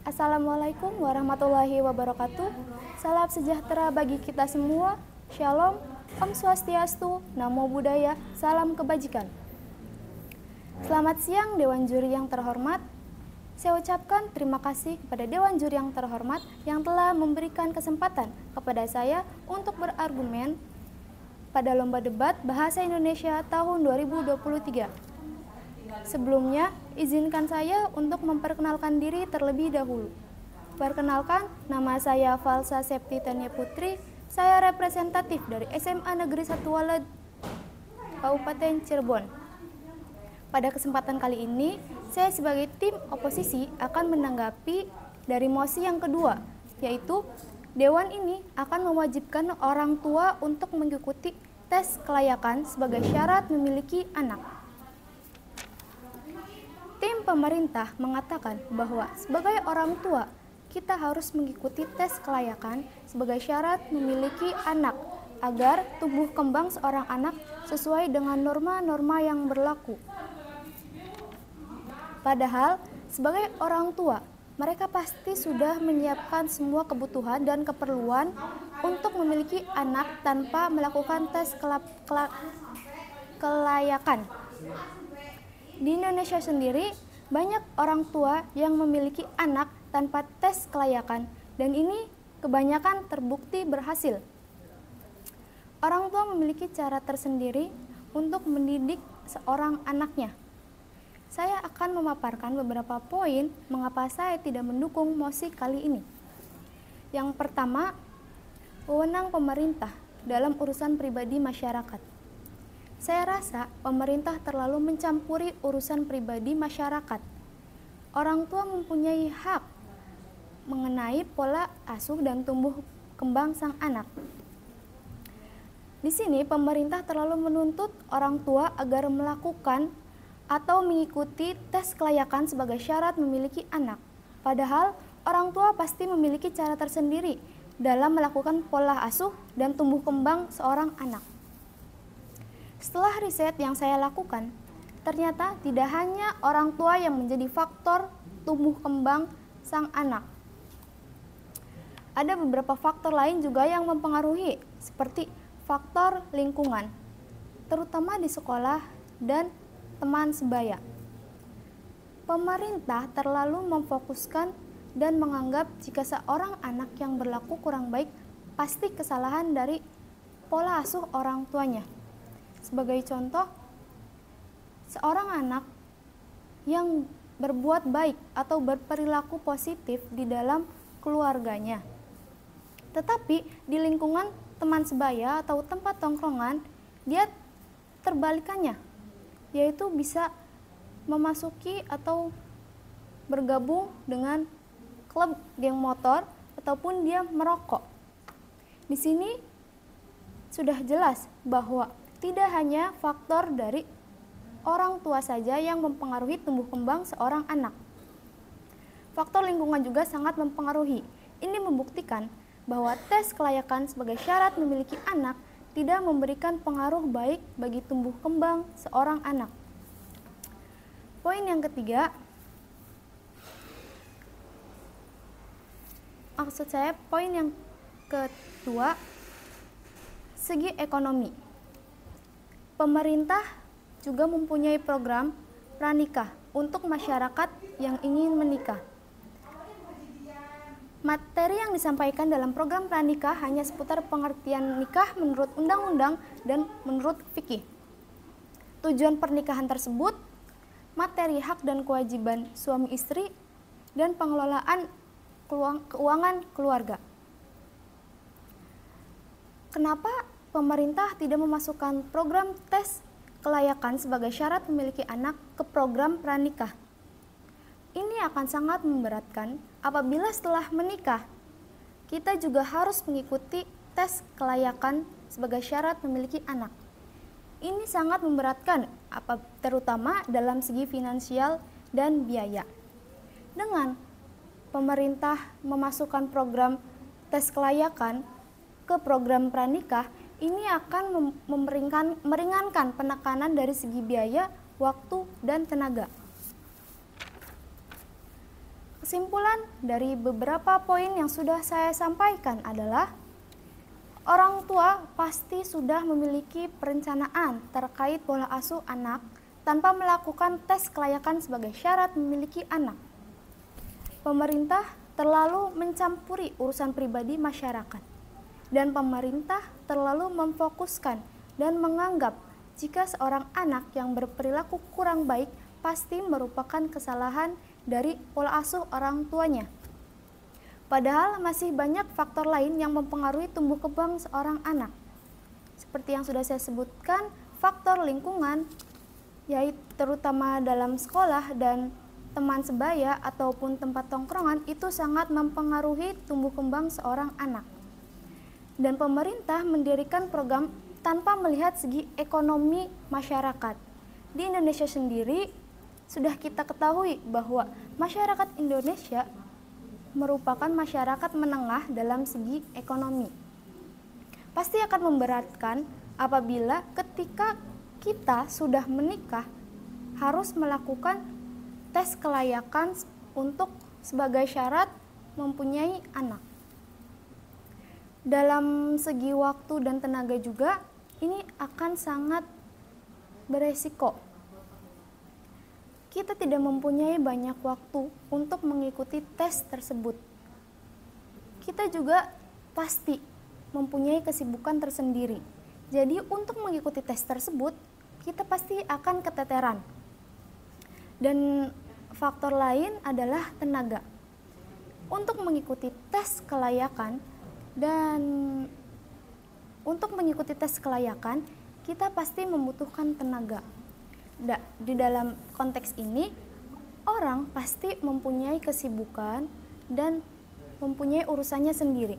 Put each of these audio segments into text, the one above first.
Assalamualaikum warahmatullahi wabarakatuh. Salam sejahtera bagi kita semua. Shalom, Om Swastiastu, Namo Buddhaya, salam kebajikan. Selamat siang Dewan Juri yang terhormat. Saya ucapkan terima kasih kepada Dewan Juri yang terhormat yang telah memberikan kesempatan kepada saya untuk berargumen pada Lomba Debat Bahasa Indonesia tahun 2023. Sebelumnya, izinkan saya untuk memperkenalkan diri terlebih dahulu. Perkenalkan, nama saya Falsa Septi Tania Putri. Saya representatif dari SMA Negeri 1 Walad, Kabupaten Cirebon. Pada kesempatan kali ini, saya sebagai tim oposisi akan menanggapi dari mosi yang kedua, yaitu Dewan ini akan mewajibkan orang tua untuk mengikuti tes kelayakan sebagai syarat memiliki anak. Tim pemerintah mengatakan bahwa sebagai orang tua, kita harus mengikuti tes kelayakan sebagai syarat memiliki anak agar tumbuh kembang seorang anak sesuai dengan norma-norma yang berlaku. Padahal, sebagai orang tua, mereka pasti sudah menyiapkan semua kebutuhan dan keperluan untuk memiliki anak tanpa melakukan tes kelayakan. Di Indonesia sendiri, banyak orang tua yang memiliki anak tanpa tes kelayakan, dan ini kebanyakan terbukti berhasil. Orang tua memiliki cara tersendiri untuk mendidik seorang anaknya. Saya akan memaparkan beberapa poin mengapa saya tidak mendukung mosi kali ini. Yang pertama, wewenang pemerintah dalam urusan pribadi masyarakat. Saya rasa pemerintah terlalu mencampuri urusan pribadi masyarakat. Orang tua mempunyai hak mengenai pola asuh dan tumbuh kembang sang anak. Di sini pemerintah terlalu menuntut orang tua agar melakukan atau mengikuti tes kelayakan sebagai syarat memiliki anak. Padahal orang tua pasti memiliki cara tersendiri dalam melakukan pola asuh dan tumbuh kembang seorang anak. Setelah riset yang saya lakukan, ternyata tidak hanya orang tua yang menjadi faktor tumbuh kembang sang anak. Ada beberapa faktor lain juga yang mempengaruhi, seperti faktor lingkungan, terutama di sekolah dan teman sebaya. Pemerintah terlalu memfokuskan dan menganggap jika seorang anak yang berlaku kurang baik pasti kesalahan dari pola asuh orang tuanya. Sebagai contoh, seorang anak yang berbuat baik atau berperilaku positif di dalam keluarganya, tetapi di lingkungan teman sebaya atau tempat tongkrongan, dia terbalikannya, yaitu bisa memasuki atau bergabung dengan klub geng motor ataupun dia merokok. Di sini sudah jelas bahwa tidak hanya faktor dari orang tua saja yang mempengaruhi tumbuh kembang seorang anak. Faktor lingkungan juga sangat mempengaruhi. Ini membuktikan bahwa tes kelayakan sebagai syarat memiliki anak tidak memberikan pengaruh baik bagi tumbuh kembang seorang anak. Poin yang ketiga, poin yang kedua, segi ekonomi. Pemerintah juga mempunyai program pranikah untuk masyarakat yang ingin menikah. Materi yang disampaikan dalam program pranikah hanya seputar pengertian nikah menurut undang-undang dan menurut fikih. Tujuan pernikahan tersebut, materi hak dan kewajiban suami istri, dan pengelolaan keuangan keluarga. Kenapa pemerintah tidak memasukkan program tes kelayakan sebagai syarat memiliki anak ke program pranikah? Ini akan sangat memberatkan apabila setelah menikah, kita juga harus mengikuti tes kelayakan sebagai syarat memiliki anak. Ini sangat memberatkan, terutama dalam segi finansial dan biaya. Dengan pemerintah memasukkan program tes kelayakan ke program pranikah, ini akan meringankan penekanan dari segi biaya, waktu, dan tenaga. Kesimpulan dari beberapa poin yang sudah saya sampaikan adalah orang tua pasti sudah memiliki perencanaan terkait pola asuh anak tanpa melakukan tes kelayakan sebagai syarat memiliki anak. Pemerintah terlalu mencampuri urusan pribadi masyarakat, dan pemerintah terlalu memfokuskan dan menganggap jika seorang anak yang berperilaku kurang baik pasti merupakan kesalahan dari pola asuh orang tuanya. Padahal masih banyak faktor lain yang mempengaruhi tumbuh kembang seorang anak. Seperti yang sudah saya sebutkan, faktor lingkungan, yaitu terutama dalam sekolah dan teman sebaya ataupun tempat tongkrongan, itu sangat mempengaruhi tumbuh kembang seorang anak. Dan pemerintah mendirikan program tanpa melihat segi ekonomi masyarakat. Di Indonesia sendiri, sudah kita ketahui bahwa masyarakat Indonesia merupakan masyarakat menengah dalam segi ekonomi. Pasti akan memberatkan apabila ketika kita sudah menikah harus melakukan tes kelayakan untuk sebagai syarat mempunyai anak. Dalam segi waktu dan tenaga juga, ini akan sangat beresiko. Kita tidak mempunyai banyak waktu untuk mengikuti tes tersebut. Kita juga pasti mempunyai kesibukan tersendiri. Jadi untuk mengikuti tes tersebut, kita pasti akan keteteran. Dan faktor lain adalah tenaga. Untuk mengikuti tes kelayakan kita pasti membutuhkan tenaga. Di dalam konteks ini, orang pasti mempunyai kesibukan dan mempunyai urusannya sendiri.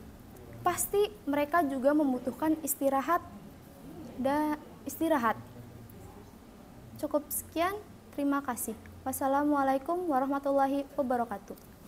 Pasti mereka juga membutuhkan istirahat. Cukup sekian, terima kasih. Wassalamualaikum warahmatullahi wabarakatuh.